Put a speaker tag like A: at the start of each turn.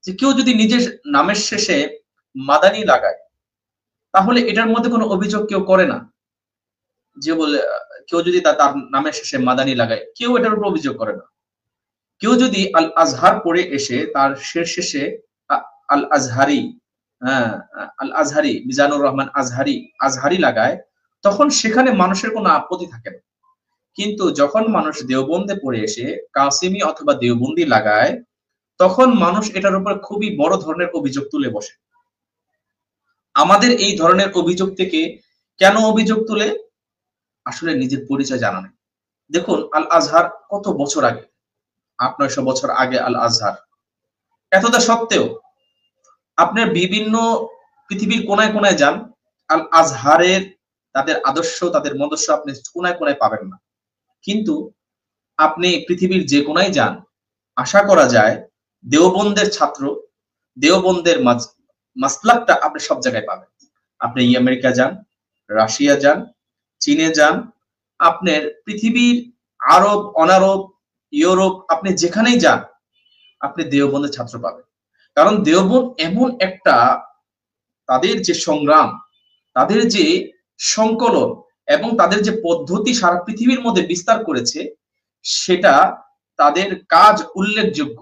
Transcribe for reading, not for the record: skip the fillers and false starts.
A: যে কেউ যদি নিজের নামের শেষে মাদানি লাগায়, তাহলে এটার মধ্যে কোনো অভিযোগ কেউ করে না। যে বলে কেউ যদি তার নামের শেষে মাদানি লাগায়, কেউ এটার উপর অভিযোগ করে না। কেউ যদি আল আজহার পড়ে এসে তার শেষে আল আজহারি, হ্যাঁ, আল আজহারি, মিজানুর রহমান আজহারি, আজহারি লাগায়, তখন সেখানে মানুষের কোনো আপত্তি থাকে না। কিন্তু যখন মানুষ দেওবন্দে পড়ে এসে কাসিমি অথবা দেওবন্দি লাগায়, তখন মানুষ এটার উপর খুবই বড় ধরনের অভিযোগ তুলে বসে। আমাদের এই ধরনের অভিযোগ থেকে কেন অভিযোগ তুলে? আসলে নিজের পরিচয় জানা নেই। দেখুন, আল আজহার কত বছর আগে, ৮-৯০০ বছর আগে আল আজহার। এতটা সত্ত্বেও আপনার বিভিন্ন পৃথিবীর কোনায় কোনায় যান, আল আজহারের তাদের আদর্শ, তাদের মদর্শ আপনি কোনায় কোনায় পাবেন না। কিন্তু আপনি পৃথিবীর যে কোনায় যান, আশা করা যায় দেওবন্দের ছাত্র, দেওবন্দের মাসলাকটা আপনি সব জায়গায় পাবেন। আপনি আমেরিকা যান, রাশিয়া যান, চীনে যান, আপনার পৃথিবীর আরব, অনারব, ইউরোপ, আপনি যেখানেই যান আপনি দেওবন্দের ছাত্র পাবেন। কারণ দেওবন্দ এমন একটা, তাদের যে সংগ্রাম, তাদের যে সংকলন এবং তাদের যে পদ্ধতি সারা পৃথিবীর মধ্যে বিস্তার করেছে, সেটা তাদের কাজ উল্লেখযোগ্য।